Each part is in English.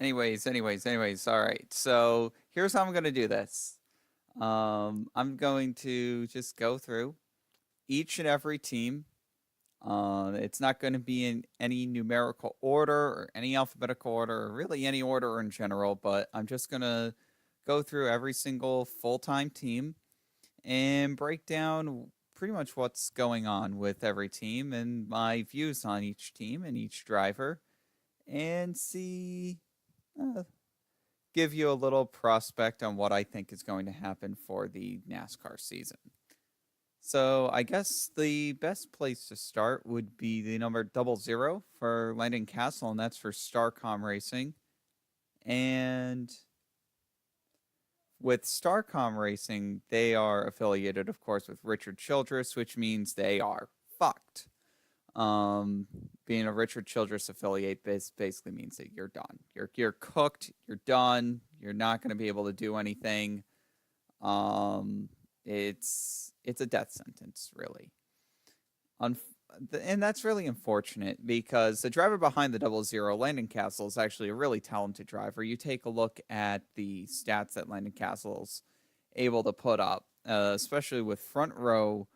Anyways. All right. So here's how I'm going to do this. I'm going to just go through each and every team. It's not going to be in any numerical order or any alphabetical order or really any order in general, but I'm just going to go through every single full time team and break down pretty much what's going on with every team and my views on each team and each driver and see, uh, give you a little prospect on what I think is going to happen for the NASCAR season. So I guess the best place to start would be the number 00 for Landon Castle, and that's for Starcom Racing. And with Starcom Racing, they are affiliated, of course, with Richard Childress, which means they are fucked. Um, Being a Richard Childress affiliate basically means that you're done. You're cooked. You're done. You're not going to be able to do anything. Um, it's a death sentence, really. Unf- and that's really unfortunate because the driver behind the 00, Landon Castle, is actually a really talented driver. You take a look at the stats that Landon Castle's able to put up, especially with front row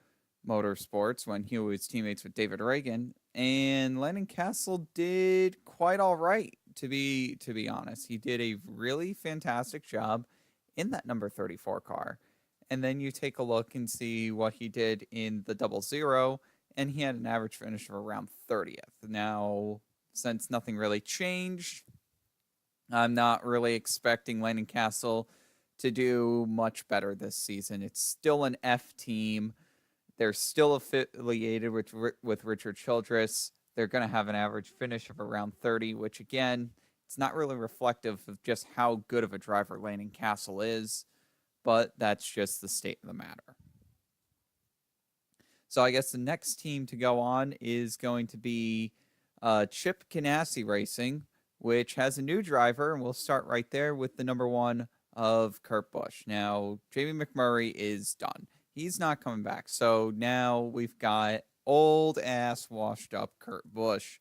motorsports when he was teammates with David Reagan, and Landon Castle did quite all right. To be honest, he did a really fantastic job in that number 34 car. And then you take a look and see what he did in the 00, and he had an average finish of around 30th. Now, since nothing really changed, I'm not really expecting Landon Castle to do much better this season. It's still an F team. They're still affiliated with Richard Childress. They're going to have an average finish of around 30, which again, it's not really reflective of just how good of a driver Landon Castle is, but that's just the state of the matter. So I guess the next team to go on is going to be Chip Ganassi Racing, which has a new driver, and we'll start right there with the number 1 of Kurt Busch. Now, Jamie McMurray is done. He's not coming back. So now we've got old ass washed up Kurt Busch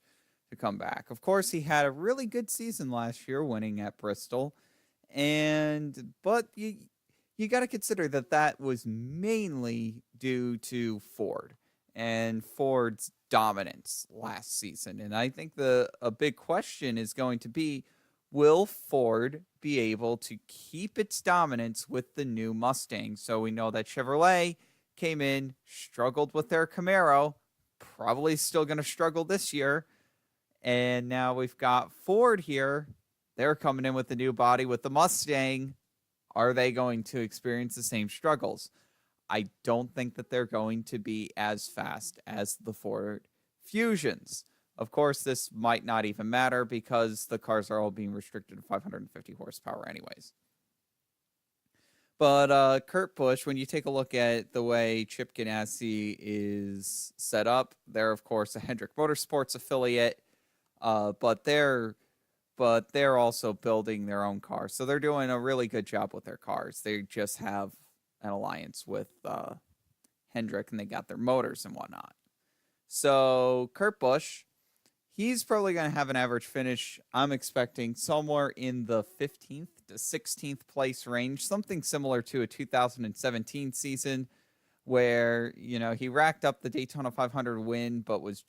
to come back. Of course, he had a really good season last year, winning at Bristol, but you got to consider that that was mainly due to Ford and Ford's dominance last season. And I think a big question is going to be, will Ford be able to keep its dominance with the new Mustang? So we know that Chevrolet came in, struggled with their Camaro, probably still going to struggle this year. And now we've got Ford here. They're coming in with the new body with the Mustang. Are they going to experience the same struggles? I don't think that they're going to be as fast as the Ford Fusions. Of course, this might not even matter because the cars are all being restricted to 550 horsepower anyways. But Kurt Busch, when you take a look at the way Chip Ganassi is set up, they're of course a Hendrick Motorsports affiliate, but they're also building their own cars, so they're doing a really good job with their cars. They just have an alliance with Hendrick, and they got their motors and whatnot. So Kurt Busch, he's probably going to have an average finish, I'm expecting somewhere in the 15th to 16th place range, something similar to a 2017 season where, he racked up the Daytona 500 win, but was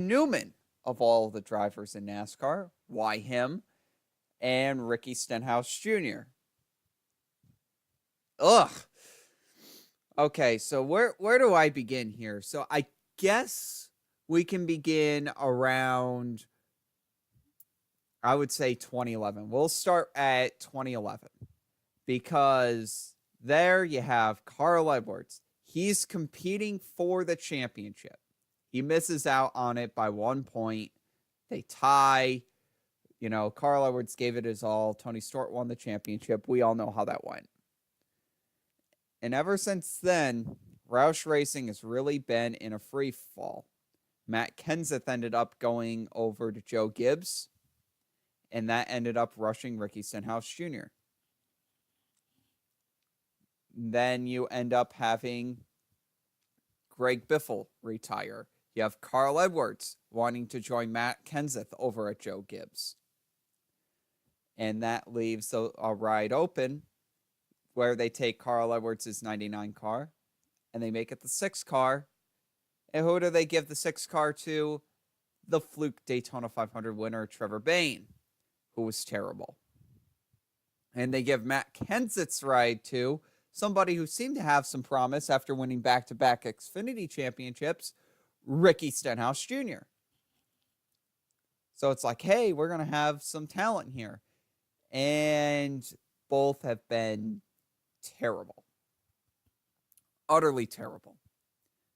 Newman, of all the drivers in NASCAR. Why him? And Ricky Stenhouse Jr. Ugh. Okay, so where do I begin here? So I guess we can begin around, I would say 2011. We'll start at 2011 because there you have Carl Edwards. He's competing for the championship. He misses out on it by 1 point. They tie. You know, Carl Edwards gave it his all. Tony Stewart won the championship. We all know how that went. And ever since then, Roush Racing has really been in a free fall. Matt Kenseth ended up going over to Joe Gibbs, and that ended up rushing Ricky Stenhouse Jr. Then you end up having Greg Biffle retire. You have Carl Edwards wanting to join Matt Kenseth over at Joe Gibbs. And that leaves a ride open where they take Carl Edwards' 99 car and they make it the 6 car. And who do they give the 6 car to? The fluke Daytona 500 winner, Trevor Bayne, who was terrible. And they give Matt Kenseth's ride to somebody who seemed to have some promise after winning back-to-back Xfinity championships, Ricky Stenhouse Jr. So it's like, hey, we're going to have some talent here. And both have been terrible. Utterly terrible.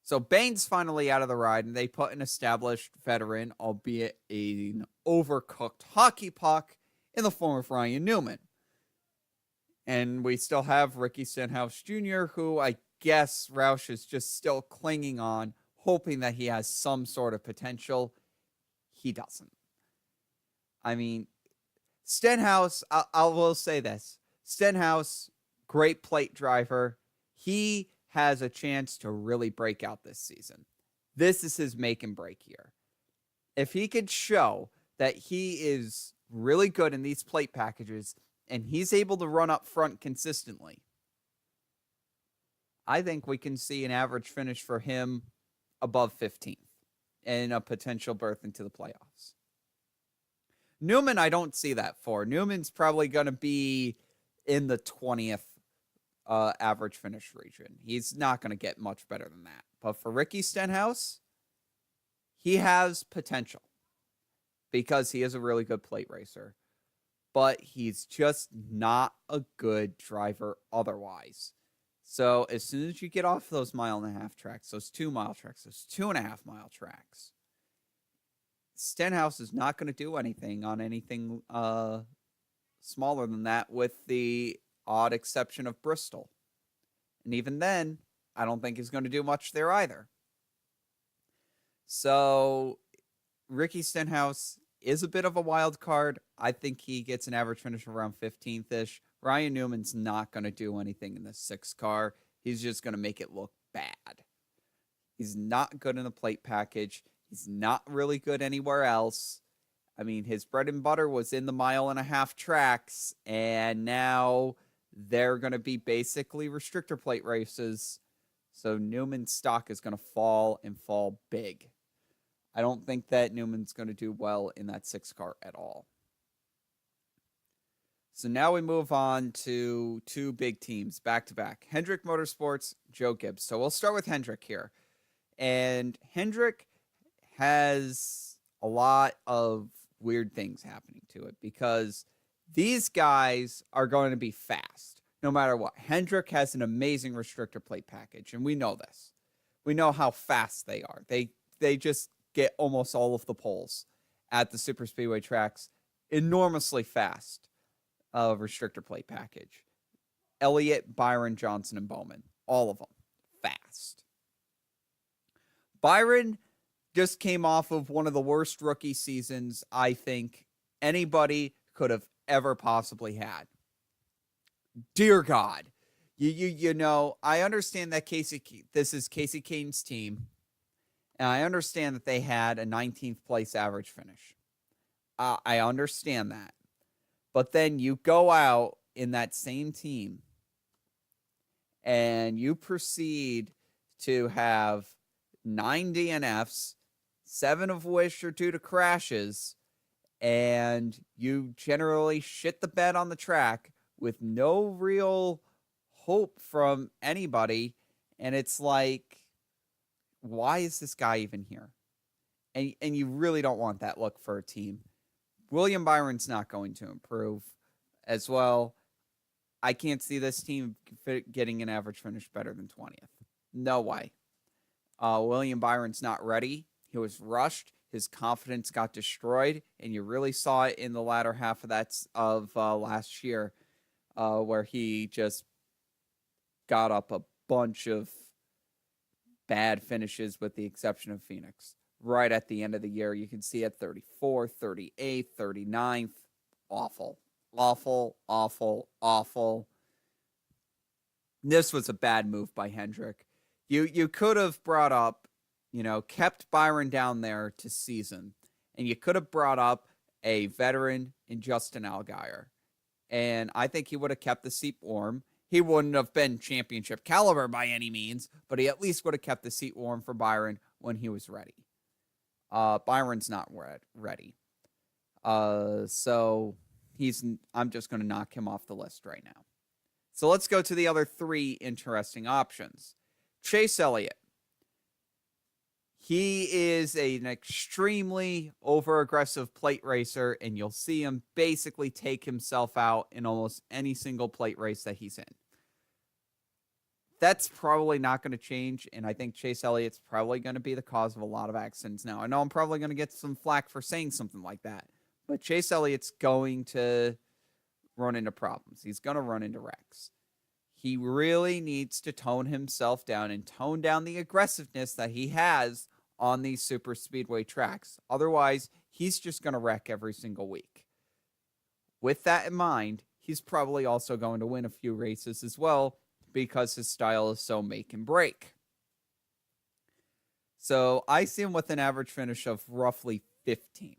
So Bane's finally out of the ride, and they put an established veteran, albeit an overcooked hockey puck, in the form of Ryan Newman. And we still have Ricky Stenhouse Jr., who I guess Roush is just still clinging on, hoping that he has some sort of potential. He doesn't. I mean, Stenhouse, I will say this. Stenhouse, great plate driver. He has a chance to really break out this season. This is his make and break year. If he could show that he is really good in these plate packages and he's able to run up front consistently, I think we can see an average finish for him above 15th and a potential berth into the playoffs. Newman, I don't see that for. Newman's probably going to be in the 20th average finish region. He's not going to get much better than that. But for Ricky Stenhouse, he has potential because he is a really good plate racer. But he's just not a good driver otherwise. So as soon as you get off those 1.5 mile tracks, those 2 mile tracks, those 2.5 mile tracks, Stenhouse is not going to do anything on anything smaller than that, with the odd exception of Bristol. And even then, I don't think he's going to do much there either. So Ricky Stenhouse is a bit of a wild card. I think he gets an average finish around 15th-ish. Ryan Newman's not going to do anything in the 6 car. He's just going to make it look bad. He's not good in the plate package. He's not really good anywhere else. I mean, his bread and butter was in the 1.5 mile tracks, and now they're going to be basically restrictor plate races. So Newman's stock is going to fall and fall big. I don't think that Newman's going to do well in that 6 car at all. So now we move on to 2 big teams back to back. Hendrick Motorsports, Joe Gibbs. So we'll start with Hendrick here. And Hendrick has a lot of weird things happening to it because these guys are going to be fast no matter what. Hendrick has an amazing restrictor plate package, and we know this. We know how fast they are. They just get almost all of the poles at the super speedway tracks. Enormously fast restrictor plate package. Elliott, Byron, Johnson, and Bowman. All of them. Fast. Byron just came off of one of the worst rookie seasons I think anybody could have ever possibly had. Dear God. You know, I understand that this is Casey Kane's team, and I understand that they had a 19th place average finish. I understand that. But then you go out in that same team and you proceed to have 9 DNFs, 7 of which are due to crashes, and you generally shit the bed on the track with no real hope from anybody. And it's like, why is this guy even here? And you really don't want that look for a team. William Byron's not going to improve as well. I can't see this team getting an average finish better than 20th. No way. William Byron's not ready. He was rushed. His confidence got destroyed, and you really saw it in the latter half of last year, where he just got up a bunch of bad finishes, with the exception of Phoenix. Right at the end of the year, you can see it 34th, 38th, 39th. Awful. Awful, awful, awful. This was a bad move by Hendrick. You could have brought up, kept Byron down there to season, and you could have brought up a veteran in Justin Allgaier. And I think he would have kept the seat warm. He wouldn't have been championship caliber by any means, but he at least would have kept the seat warm for Byron when he was ready. Byron's not ready. So I'm just going to knock him off the list right now. So let's go to the other 3 interesting options. Chase Elliott. He is an extremely over-aggressive plate racer, and you'll see him basically take himself out in almost any single plate race that he's in. That's probably not going to change, and I think Chase Elliott's probably going to be the cause of a lot of accidents now. I know I'm probably going to get some flack for saying something like that, but Chase Elliott's going to run into problems. He's going to run into wrecks. He really needs to tone himself down and tone down the aggressiveness that he has on these super speedway tracks. Otherwise, he's just going to wreck every single week. With that in mind, he's probably also going to win a few races as well, because his style is so make and break. So I see him with an average finish of roughly 15th.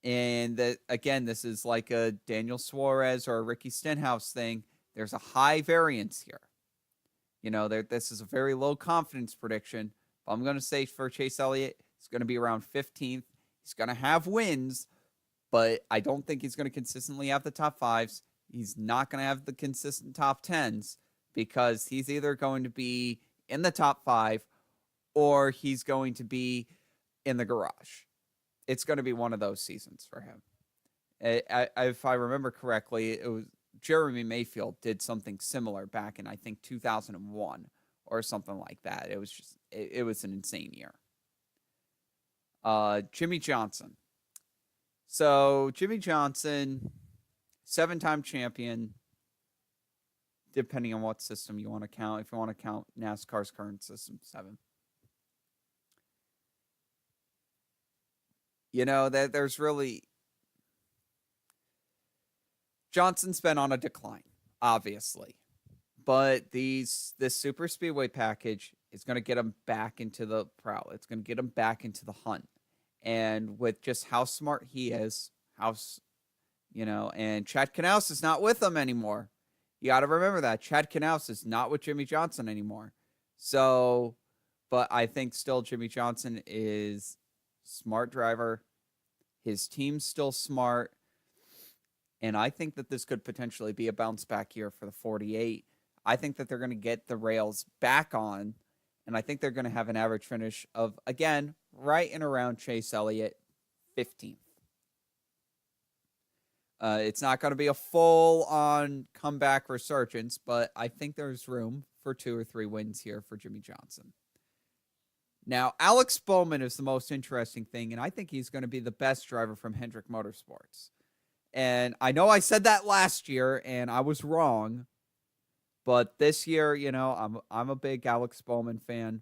And again, this is like a Daniel Suarez or a Ricky Stenhouse thing. There's a high variance here. This is a very low confidence prediction. But I'm going to say for Chase Elliott, it's going to be around 15th. He's going to have wins, but I don't think he's going to consistently have the top 5s. He's not going to have the consistent top 10s, because he's either going to be in the top 5 or he's going to be in the garage. It's going to be one of those seasons for him. If I remember correctly, it was Jeremy Mayfield did something similar back in, I think, 2001 or something like that. It was an insane year. Jimmy Johnson. So Jimmy Johnson, 7-time champion, depending on what system you want to count. If you want to count NASCAR's current system, 7. There's really... Johnson's been on a decline, obviously. But this super speedway package is going to get him back into the prowl. It's going to get him back into the hunt. And with just how smart he is, and Chad Knaus is not with him anymore. You got to remember that. Chad Knaus is not with Jimmy Johnson anymore. So, but I think still Jimmy Johnson is a smart driver. His team's still smart. And I think that this could potentially be a bounce back year for the 48. I think that they're going to get the rails back on. And I think they're going to have an average finish of, again, right in around Chase Elliott, 15th. It's not going to be a full-on comeback resurgence, but I think there's room for 2 or 3 wins here for Jimmy Johnson. Now, Alex Bowman is the most interesting thing, and I think he's going to be the best driver from Hendrick Motorsports. And I know I said that last year, and I was wrong. But this year, I'm a big Alex Bowman fan.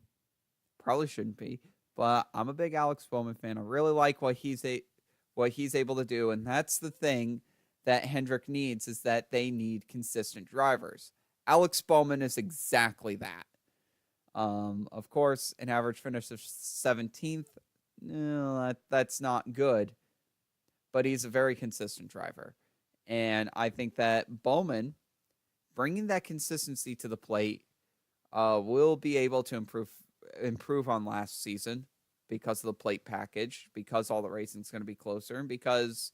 Probably shouldn't be, but I'm a big Alex Bowman fan. I really like what he's able to do, and that's the thing that Hendrick needs, is that they need consistent drivers. Alex Bowman is exactly that. Of course, an average finish of 17th, that's not good, but he's a very consistent driver. And I think that Bowman, bringing that consistency to the plate, will be able to improve on last season. because of the plate package, because all the racing's going to be closer, and because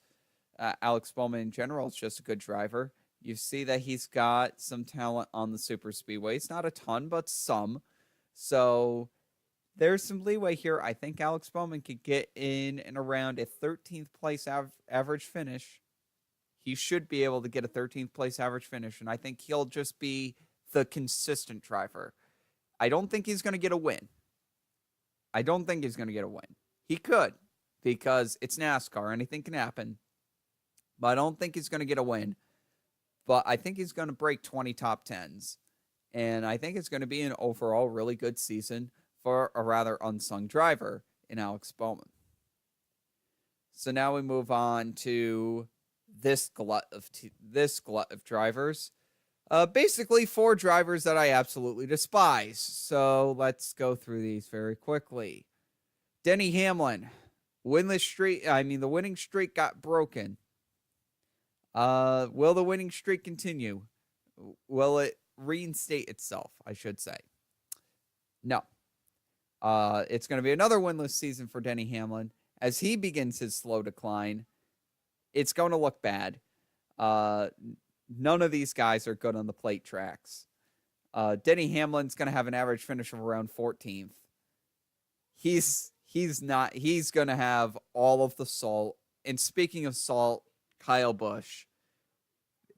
Alex Bowman in general is just a good driver. You see that he's got some talent on the super speedways, not a ton, but some. So there's some leeway here. I think Alex Bowman could get in and around a 13th place average finish. He should be able to get a 13th place average finish, and I think he'll just be the consistent driver. I don't think he's going to get a win. He could, because it's NASCAR. Anything can happen. But I don't think he's going to get a win. But I think he's going to break 20 top 10s. And I think it's going to be an overall really good season for a rather unsung driver in Alex Bowman. So now we move on to this glut of drivers. Basically 4 drivers that I absolutely despise. So let's go through these very quickly. Denny Hamlin, the winning streak got broken. Will the winning streak continue? Will it reinstate itself, I should say? No. It's going to be another winless season for Denny Hamlin. As he begins his slow decline, it's going to look bad. None of these guys are good on the plate tracks. Denny Hamlin's going to have an average finish of around 14th. He's going to have all of the salt. And speaking of salt, Kyle Busch,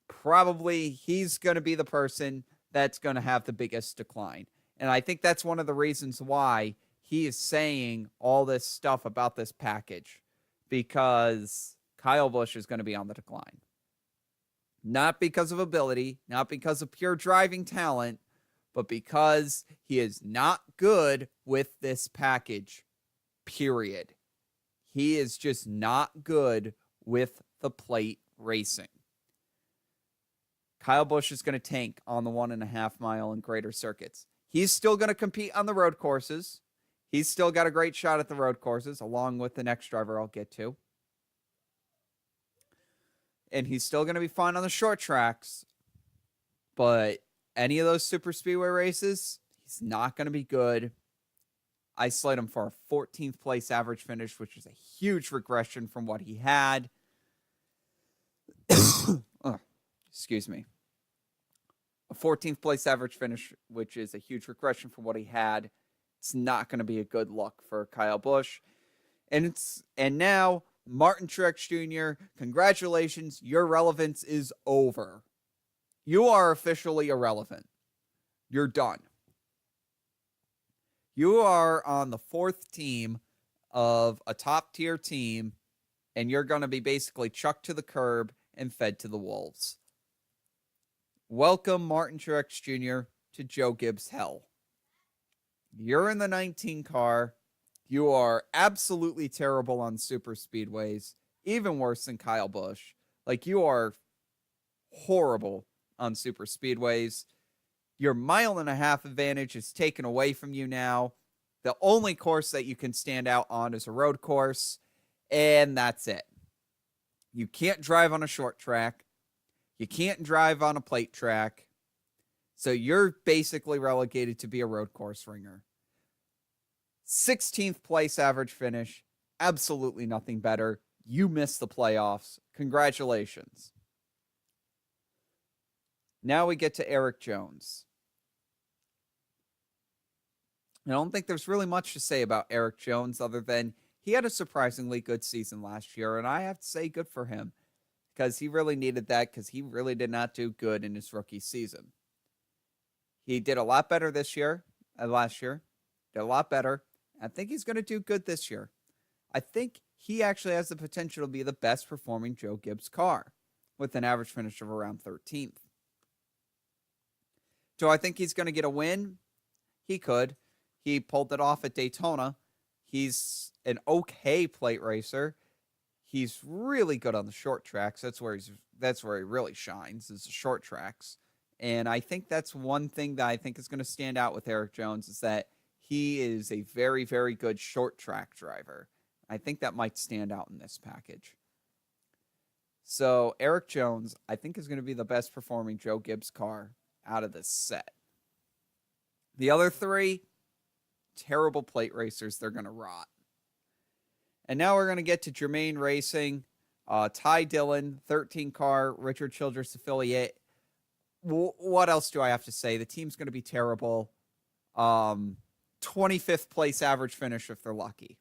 probably he's going to be the person that's going to have the biggest decline. And I think that's one of the reasons why he is saying all this stuff about this package, because Kyle Busch is going to be on the decline. Not because of ability, not because of pure driving talent, but because he is not good with this package, period. He is just not good with the plate racing. Kyle Busch is going to tank on the 1.5 mile and greater circuits. He's still going to compete on the road courses. He's still got a great shot at the road courses, along with the next driver I'll get to. And he's still going to be fine on the short tracks. But any of those super speedway races, he's not going to be good. I slate him for a 14th place average finish, which is a huge regression from what he had. Excuse me. A 14th place average finish, which is a huge regression from what he had. It's not going to be a good look for Kyle Busch. And now Martin Truex Jr., congratulations, your relevance is over. You are officially irrelevant. You're done. You are on the 4th team of a top-tier team, and you're going to be basically chucked to the curb and fed to the wolves. Welcome, Martin Truex Jr., to Joe Gibbs' hell. You're in the 19 car. You are absolutely terrible on super speedways, even worse than Kyle Busch. You are horrible on super speedways. Your 1.5 mile advantage is taken away from you now. The only course that you can stand out on is a road course, and that's it. You can't drive on a short track. You can't drive on a plate track. So you're basically relegated to be a road course ringer. 16th place average finish. Absolutely nothing better. You missed the playoffs. Congratulations. Now we get to Eric Jones. I don't think there's really much to say about Eric Jones other than he had a surprisingly good season last year, and I have to say good for him because he really needed that because he really did not do good in his rookie season. He did a lot better last year. Did a lot better. I think he's going to do good this year. I think he actually has the potential to be the best performing Joe Gibbs car with an average finish of around 13th. Do I think he's going to get a win? He could. He pulled it off at Daytona. He's an okay plate racer. He's really good on the short tracks. That's where he really shines, is the short tracks. And I think that's one thing that I think is going to stand out with Eric Jones is that he is a very, very good short track driver. I think that might stand out in this package. So Eric Jones, I think, is going to be the best performing Joe Gibbs car out of this set. The other 3, terrible plate racers. They're going to rot. And now we're going to get to Germain Racing. Ty Dillon, 13 car, Richard Childress affiliate. What else do I have to say? The team's going to be terrible. 25th place average finish if they're lucky.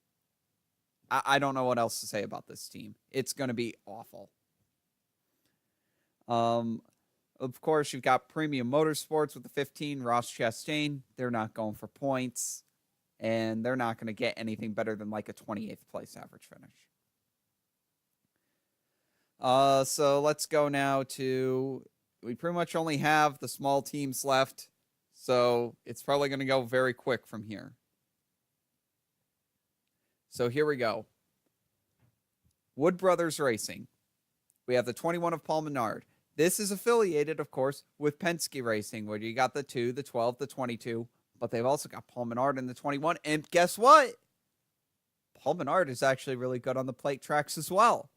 I don't know what else to say about this team. It's going to be awful. Of course, you've got Premium Motorsports with the 15, Ross Chastain. They're not going for points, and they're not going to get anything better than like a 28th place average finish. So let's go now to, we pretty much only have the small teams left, so it's probably going to go very quick from here. So here we go. Wood Brothers Racing. We have the 21 of Paul Menard. This is affiliated, of course, with Penske Racing, where you got the 2, the 12, the 22, but they've also got Paul Menard in the 21. And guess what? Paul Menard is actually really good on the plate tracks as well.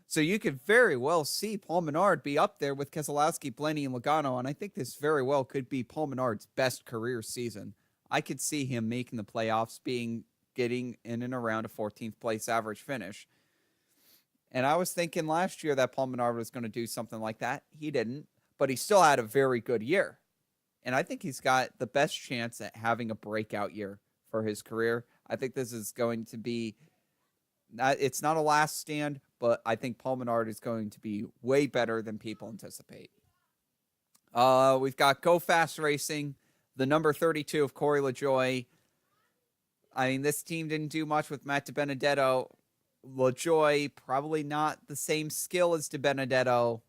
So you could very well see Paul Menard be up there with Keselowski, Blaney, and Logano, and I think this very well could be Paul Menard's best career season. I could see him making the playoffs, getting in and around a 14th place average finish. And I was thinking last year that Paul Menard was going to do something like that. He didn't, but he still had a very good year. And I think he's got the best chance at having a breakout year for his career. I think this is going to be, it's not a last stand, but I think Paul Menard is going to be way better than people anticipate. We've got Go Fast Racing, the number 32 of Corey LaJoie. I mean, this team didn't do much with Matt DiBenedetto. LaJoie, probably not the same skill as DiBenedetto.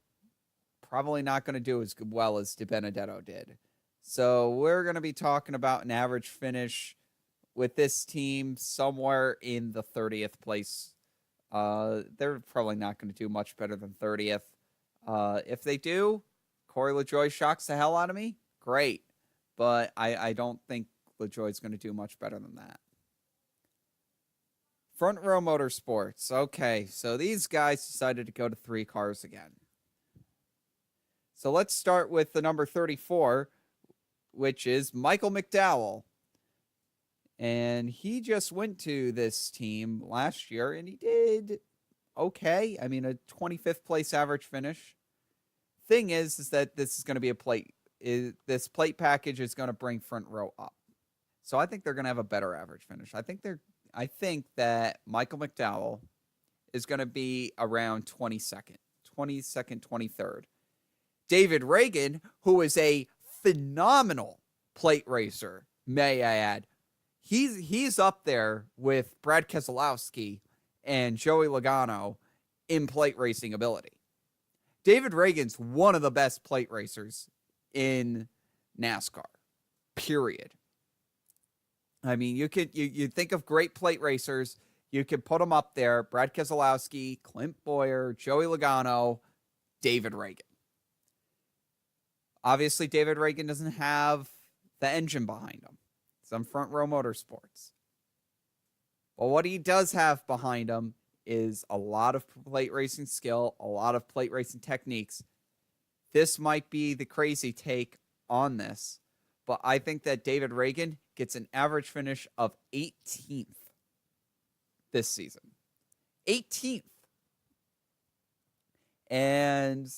Probably not going to do as well as DiBenedetto did. So we're going to be talking about an average finish with this team somewhere in the 30th place. They're probably not going to do much better than 30th. If they do, Corey LaJoie shocks the hell out of me. Great. But I don't think LaJoie's going to do much better than that. Front Row Motorsports. Okay, so these guys decided to go to 3 cars again. So let's start with the number 34, which is Michael McDowell. And he just went to this team last year, and he did okay. I mean, a 25th place average finish. Thing is that this is going to be a plate. This plate package is going to bring Front Row up. So I think they're going to have a better average finish. I think that Michael McDowell is going to be around 22nd, 23rd. David Reagan, who is a phenomenal plate racer, may I add, he's up there with Brad Keselowski and Joey Logano in plate racing ability. David Reagan's one of the best plate racers in NASCAR, period. I mean, you think of great plate racers, you could put them up there: Brad Keselowski, Clint Bowyer, Joey Logano, David Reagan. Obviously, David Reagan doesn't have the engine behind him. Some Front Row Motorsports. But what he does have behind him is a lot of plate racing skill, a lot of plate racing techniques. This might be the crazy take on this, but I think that David Reagan gets an average finish of 18th this season. 18th. And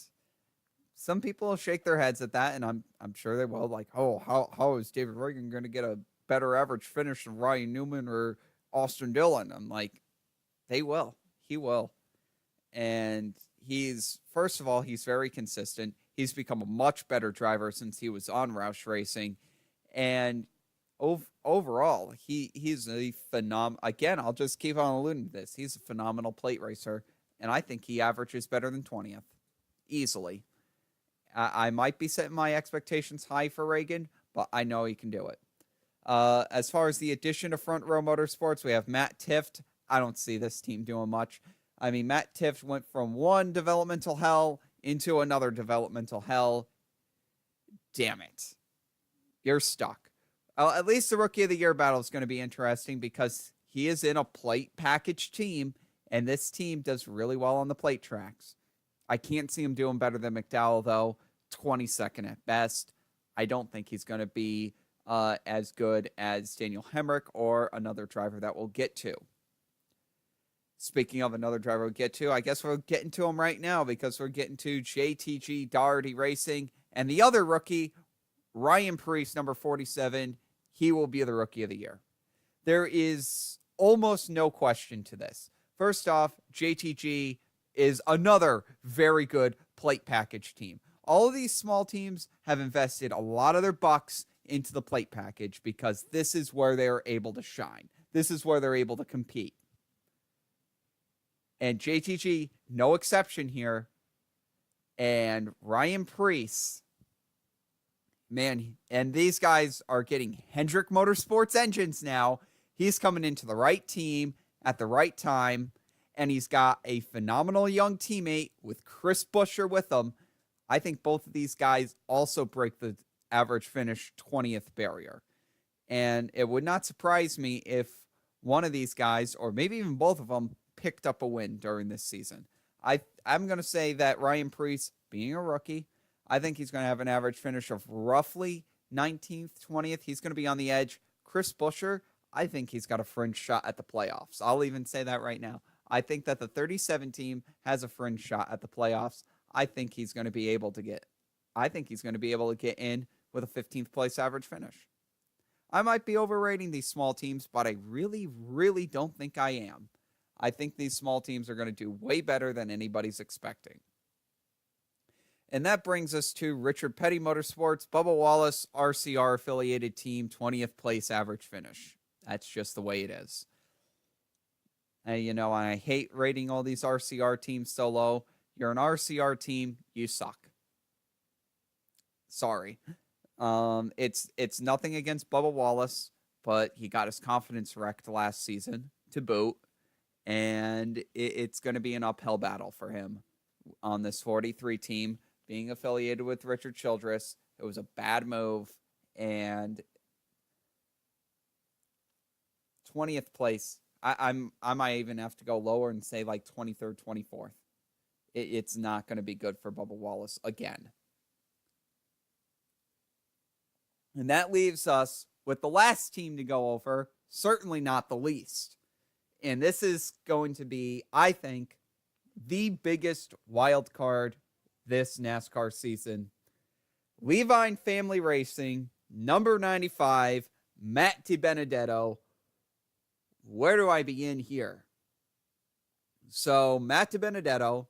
some people will shake their heads at that, and I'm sure they will. Like, oh, how is David Reagan going to get a better average finish than Ryan Newman or Austin Dillon? I'm like, they will. He will. And first of all, he's very consistent. He's become a much better driver since he was on Roush Racing. And overall, he's a phenomenal. Again, I'll just keep on alluding to this. He's a phenomenal plate racer, and I think he averages better than 20th. Easily. I might be setting my expectations high for Reagan, but I know he can do it. As far as the addition of Front Row Motorsports, we have Matt Tifft. I don't see this team doing much. I mean, Matt Tifft went from one developmental hell into another developmental hell. Damn it. You're stuck. At least the Rookie of the Year battle is going to be interesting because he is in a plate package team, and this team does really well on the plate tracks. I can't see him doing better than McDowell, though. 22nd at best. I don't think he's going to be as good as Daniel Hemrick or another driver that we'll get to. Speaking of another driver we'll get to, I guess we're getting to him right now because we're getting to JTG Daugherty Racing and the other rookie, Ryan Preece, number 47. He will be the Rookie of the Year. There is almost no question to this. First off, JTG is another very good plate package team. All of these small teams have invested a lot of their bucks into the plate package because this is where they're able to shine. This is where they're able to compete. And JTG, no exception here. And Ryan Preece, man, and these guys are getting Hendrick Motorsports engines now. He's coming into the right team at the right time, and he's got a phenomenal young teammate with Chris Buescher with him. I think both of these guys also break the average finish 20th barrier. And it would not surprise me if one of these guys, or maybe even both of them, picked up a win during this season. I'm going to say that Ryan Preece, being a rookie, I think he's going to have an average finish of roughly 19th, 20th. He's going to be on the edge. Chris Buescher, I think he's got a fringe shot at the playoffs. I'll even say that right now. I think that the 37 team has a fringe shot at the playoffs. I think he's going to be able to get in with a 15th place average finish. I might be overrating these small teams, but I really, really don't think I am. I think these small teams are going to do way better than anybody's expecting. And that brings us to Richard Petty Motorsports, Bubba Wallace, RCR affiliated team, 20th place average finish. That's just the way it is. And, I hate rating all these RCR teams so low. You're an RCR team, you suck. Sorry. It's nothing against Bubba Wallace, but he got his confidence wrecked last season to boot. And it's going to be an uphill battle for him on this 43 team. Being affiliated with Richard Childress, it was a bad move. And 20th place, I might even have to go lower and say like 23rd, 24th. It's not going to be good for Bubba Wallace again. And that leaves us with the last team to go over, certainly not the least. And this is going to be, I think, the biggest wild card this NASCAR season. Levine Family Racing, number 95, Matt DiBenedetto. Where do I begin here? So, Matt DiBenedetto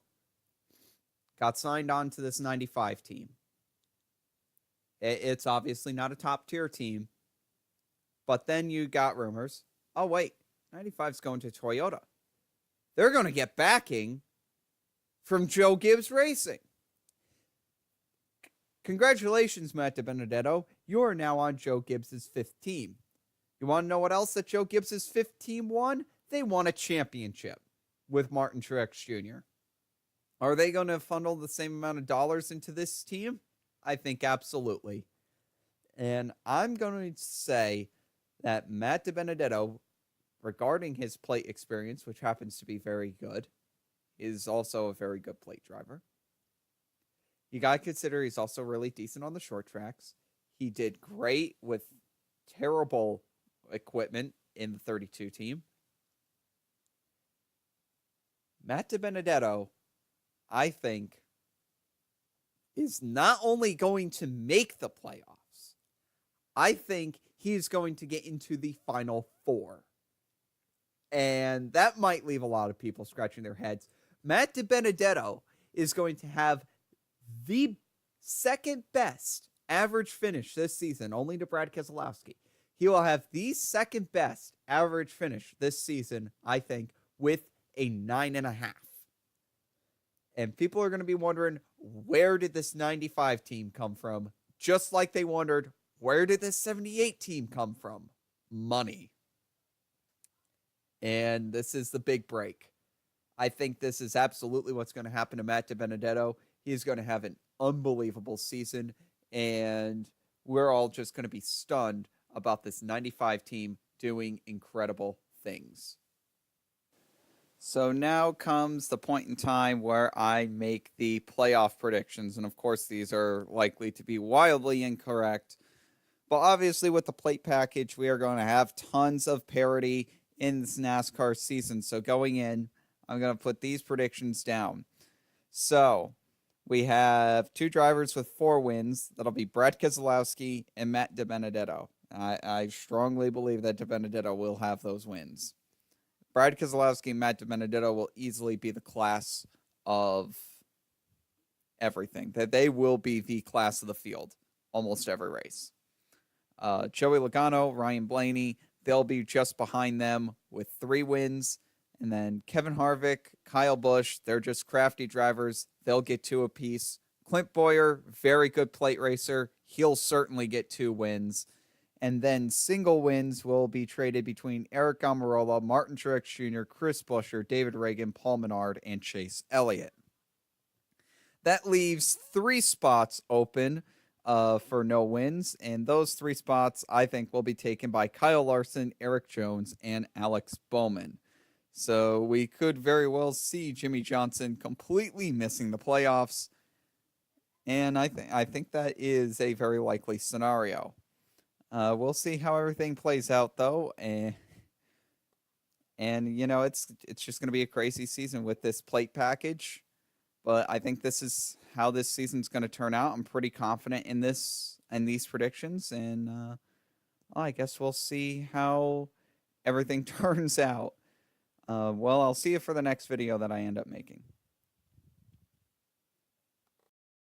got signed on to this 95 team. It's obviously not a top-tier team. But then you got rumors. Oh, wait. 95's going to Toyota. They're going to get backing from Joe Gibbs Racing. Congratulations, Matt DiBenedetto. You are now on Joe Gibbs' 5th team. You want to know what else that Joe Gibbs' 5th team won? They won a championship with Martin Truex Jr. Are they going to funnel the same amount of dollars into this team? I think absolutely. And I'm going to say that Matt DiBenedetto, regarding his plate experience, which happens to be very good, is also a very good plate driver. You got to consider he's also really decent on the short tracks. He did great with terrible equipment in the 32 team. Matt DiBenedetto, I think, is not only going to make the playoffs, I think he's going to get into the Final Four. And that might leave a lot of people scratching their heads. Matt DiBenedetto is going to have the second best average finish this season, only to Brad Keselowski. He will have the second best average finish this season, I think, with a 9.5. And people are going to be wondering, where did this 95 team come from? Just like they wondered, where did this 78 team come from? Money. And this is the big break. I think this is absolutely what's going to happen to Matt DiBenedetto. He's going to have an unbelievable season, and we're all just going to be stunned about this 95 team doing incredible things. So now comes the point in time where I make the playoff predictions, and of course these are likely to be wildly incorrect. But obviously with the plate package, we are going to have tons of parity in this NASCAR season. So going in, I'm going to put these predictions down. So we have 2 drivers with 4 wins. That'll be Brad Keselowski and Matt DiBenedetto. I strongly believe that DiBenedetto will have those wins. Brad Keselowski and Matt DiBenedetto will easily be the class of everything. That they will be the class of the field almost every race. Joey Logano, Ryan Blaney, they'll be just behind them with 3 wins. And then Kevin Harvick, Kyle Busch, they're just crafty drivers. They'll get 2 apiece. Clint Bowyer, very good plate racer. He'll certainly get 2 wins. And then single wins will be traded between Eric Almirola, Martin Truex Jr., Chris Buescher, David Ragan, Paul Menard, and Chase Elliott. That leaves 3 spots open for no wins, and those 3 spots I think will be taken by Kyle Larson, Eric Jones, and Alex Bowman. So we could very well see Jimmy Johnson completely missing the playoffs, and I think that is a very likely scenario. We'll see how everything plays out, though, and you know it's just going to be a crazy season with this plate package. But I think this is how this season's going to turn out. I'm pretty confident in this and these predictions, and well, I guess we'll see how everything turns out. Well, I'll see you for the next video that I end up making.